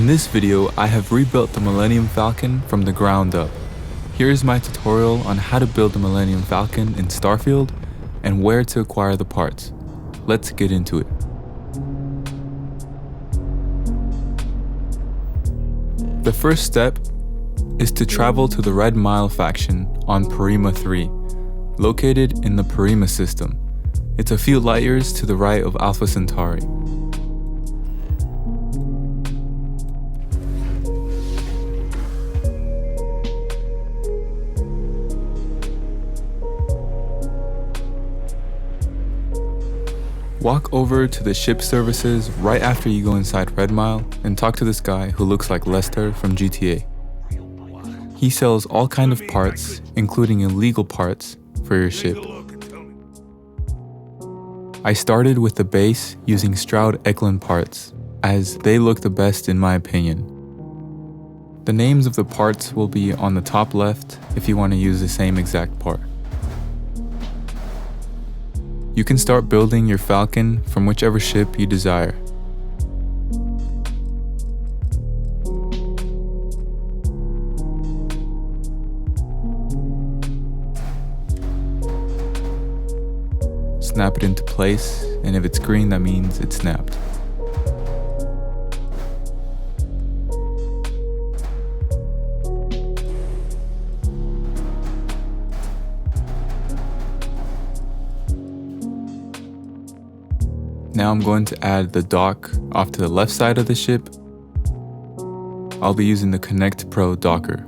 In this video, I have rebuilt the Millennium Falcon from the ground up. Here is my tutorial on how to build the Millennium Falcon in Starfield and where to acquire the parts. Let's get into it. The first step is to travel to the Red Mile faction on Perima 3, located in the Perima system. It's a few light years to the right of Alpha Centauri. Walk over to the ship services right after you go inside Red Mile and talk to this guy who looks like Lester from GTA. He sells all kinds of parts, including illegal parts, for your ship. I started with the base using Stroud Eklund parts, as they look the best in my opinion. The names of the parts will be on the top left if you want to use the same exact part. You can start building your Falcon from whichever ship you desire. Snap it into place, and if it's green, that means it's snapped. Now I'm going to add the dock off to the left side of the ship. I'll be using the Connect Pro docker.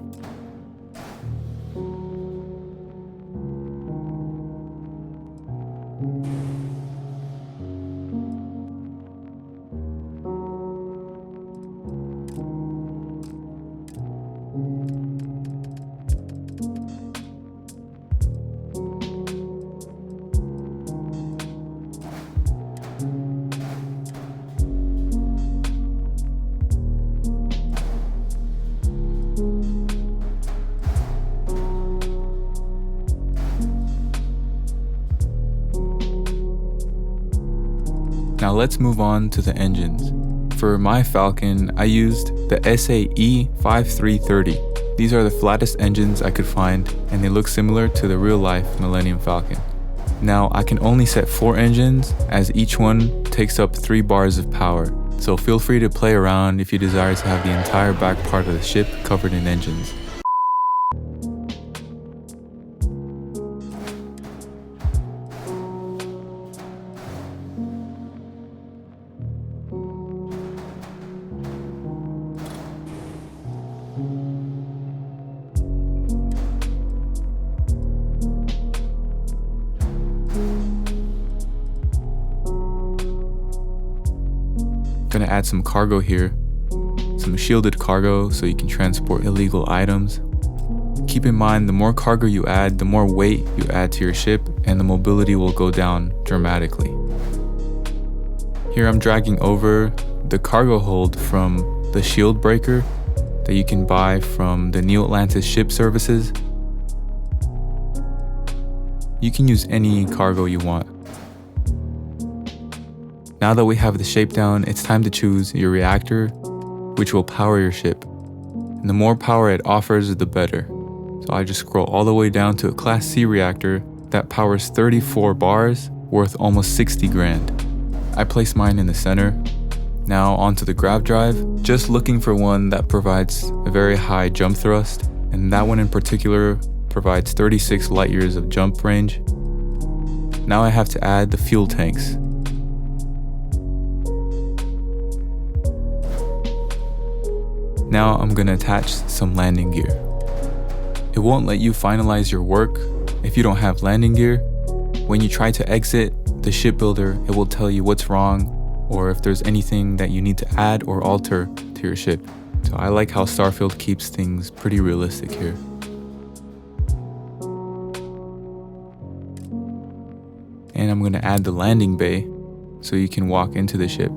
Now let's move on to the engines. For my Falcon, I used the SAE 5330. These are the flattest engines I could find, and they look similar to the real-life Millennium Falcon. Now I can only set 4 engines, as each one takes up 3 bars of power, so feel free to play around if you desire to have the entire back part of the ship covered in engines. Gonna add some cargo here, some shielded cargo so you can transport illegal items. Keep in mind, the more cargo you add, the more weight you add to your ship, and the mobility will go down dramatically. Here I'm dragging over the cargo hold from the shield breaker that you can buy from the new Atlantis ship services. You can use any cargo you want. Now that we have the shape down, it's time to choose your reactor, which will power your ship. And the more power it offers, the better. So I just scroll all the way down to a Class C reactor that powers 34 bars, worth almost 60 grand. I place mine in the center. Now onto the grav drive, just looking for one that provides a very high jump thrust, and that one in particular provides 36 light years of jump range. Now I have to add the fuel tanks. Now I'm going to attach some landing gear. It won't let you finalize your work if you don't have landing gear. When you try to exit the shipbuilder, it will tell you what's wrong or if there's anything that you need to add or alter to your ship. So I like how Starfield keeps things pretty realistic here. And I'm going to add the landing bay so you can walk into the ship.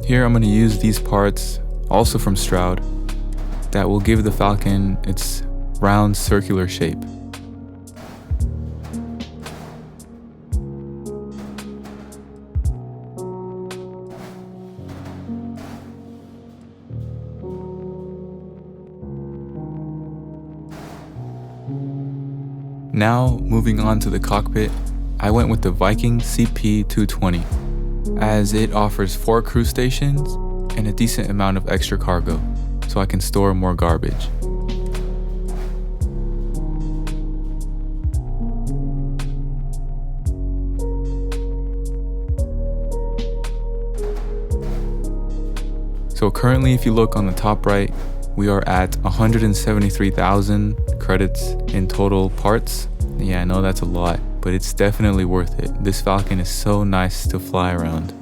Here I'm going to use these parts, also from Stroud, that will give the Falcon its round circular shape. Now, moving on to the cockpit, I went with the Viking CP220, as it offers 4 crew stations and a decent amount of extra cargo, so I can store more garbage. So currently, if you look on the top right, we are at 173,000 credits in total parts. Yeah, I know that's a lot, but it's definitely worth it. This Falcon is so nice to fly around.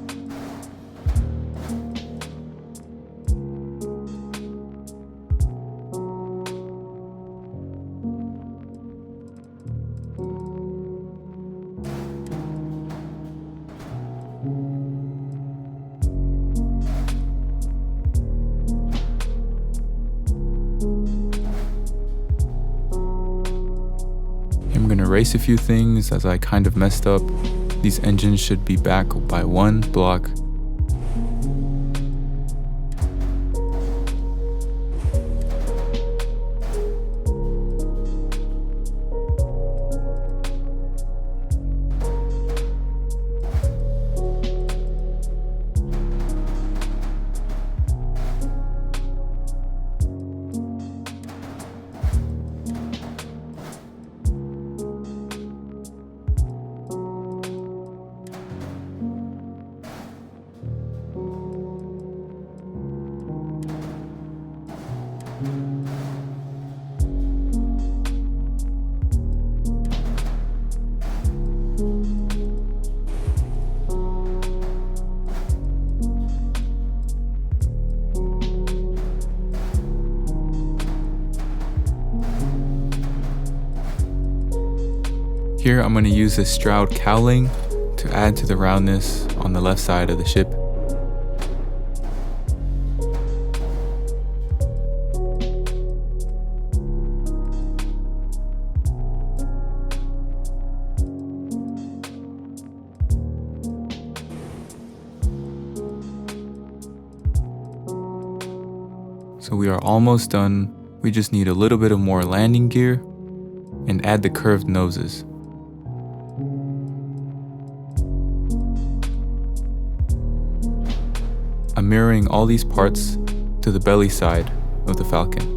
I'm gonna erase a few things as I kind of messed up. These engines should be back by 1 block. Here I'm going to use this Stroud cowling to add to the roundness on the left side of the ship. So we are almost done. We just need a little bit of more landing gear and add the curved noses. I'm mirroring all these parts to the belly side of the Falcon.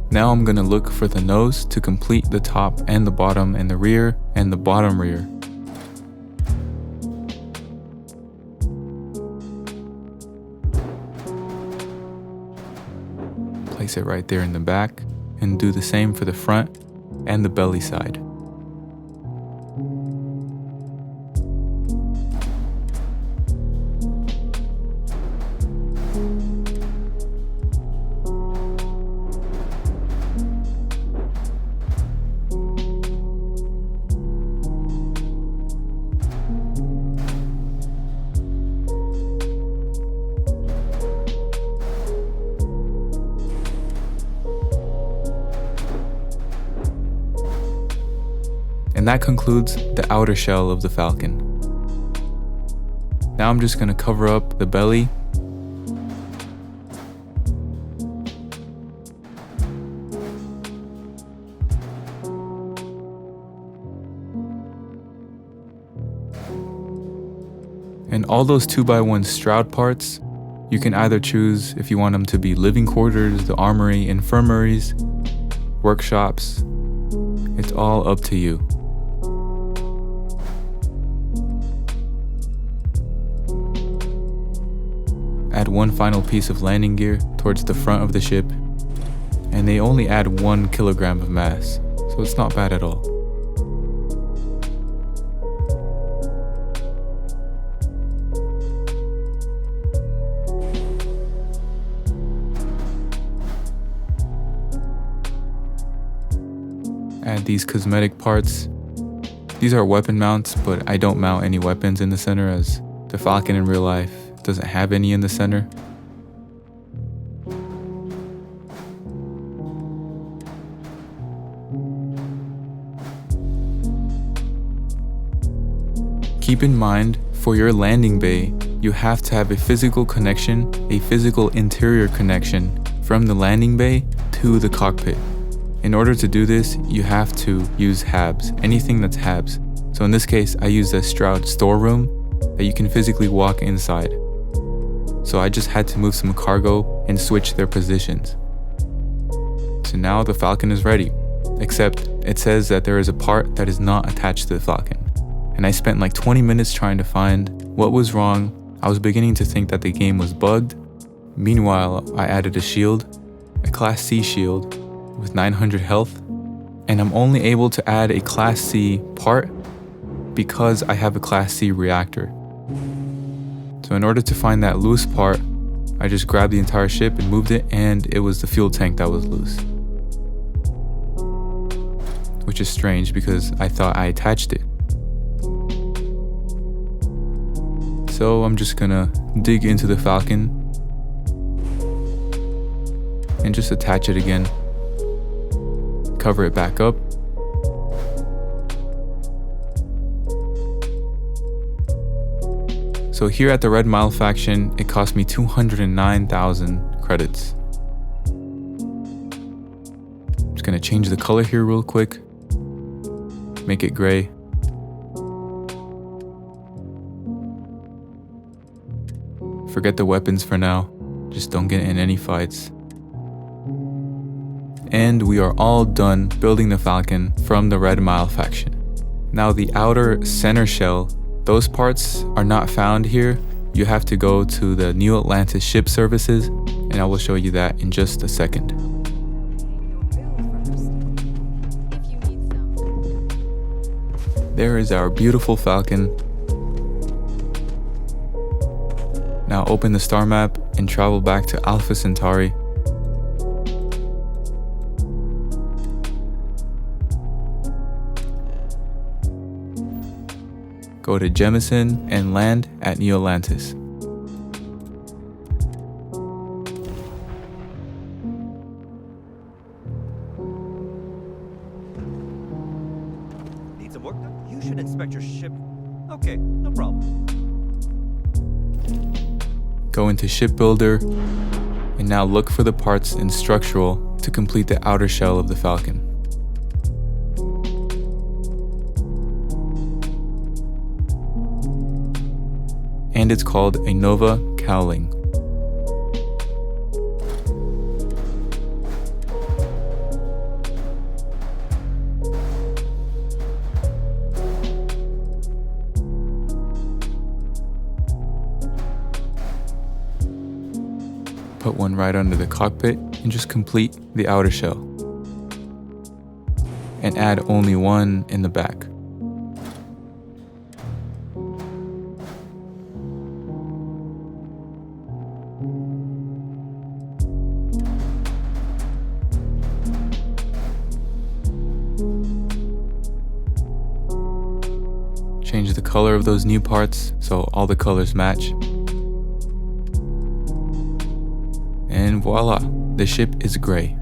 Now I'm gonna look for the nose to complete the top and the bottom and the rear and the bottom rear. Place it right there in the back and do the same for the front and the belly side. And that concludes the outer shell of the Falcon. Now I'm just going to cover up the belly. And all those 2x1 Stroud parts, you can either choose if you want them to be living quarters, the armory, infirmaries, workshops. It's all up to you. Add one final piece of landing gear towards the front of the ship, and they only add 1 kilogram of mass, so it's not bad at all. Add these cosmetic parts. These are weapon mounts, but I don't mount any weapons in the center as the Falcon in real life doesn't have any in the center. Keep in mind, for your landing bay, you have to have a physical connection, a physical interior connection from the landing bay to the cockpit. In order to do this, you have to use HABs, anything that's HABs. So in this case, I use a Stroud storeroom that you can physically walk inside. So I just had to move some cargo and switch their positions. So now the Falcon is ready, except it says that there is a part that is not attached to the Falcon. And I spent like 20 minutes trying to find what was wrong. I was beginning to think that the game was bugged. Meanwhile, I added a shield, a Class C shield with 900 health, and I'm only able to add a Class C part because I have a Class C reactor. So in order to find that loose part, I just grabbed the entire ship and moved it, and it was the fuel tank that was loose. Which is strange because I thought I attached it. So I'm just gonna dig into the Falcon and just attach it again. Cover it back up. So here at the Red Mile faction, it cost me 209,000 credits. Just gonna change the color here real quick. Make it gray. Forget the weapons for now. Just don't get in any fights. And we are all done building the Falcon from the Red Mile faction. Now the outer center shell, those parts are not found here. You have to go to the New Atlantis ship services, and I will show you that in just a second. There is our beautiful Falcon. Now open the star map and travel back to Alpha Centauri. Go to Jemison and land at New Atlantis. Need some work done? You should inspect your ship. Okay, no problem. Go into Shipbuilder, and now look for the parts in Structural to complete the outer shell of the Falcon. And it's called a Nova Cowling. Put one right under the cockpit and just complete the outer shell. And add only one in the back. Change the color of those new parts so all the colors match. And voila, the ship is gray.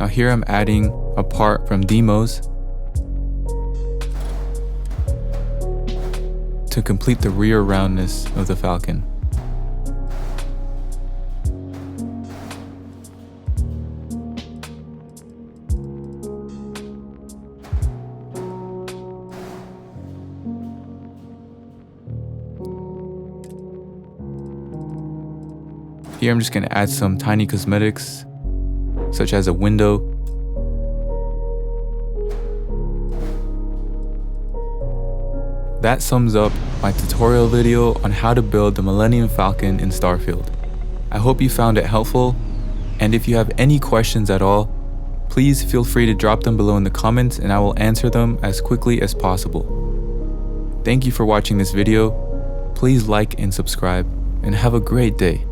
Now here I'm adding a part from demos to complete the rear roundness of the Falcon. Here I'm just going to add some tiny cosmetics, such as a window. That sums up my tutorial video on how to build the Millennium Falcon in Starfield. I hope you found it helpful, and if you have any questions at all, please feel free to drop them below in the comments and I will answer them as quickly as possible. Thank you for watching this video. Please like and subscribe, and have a great day.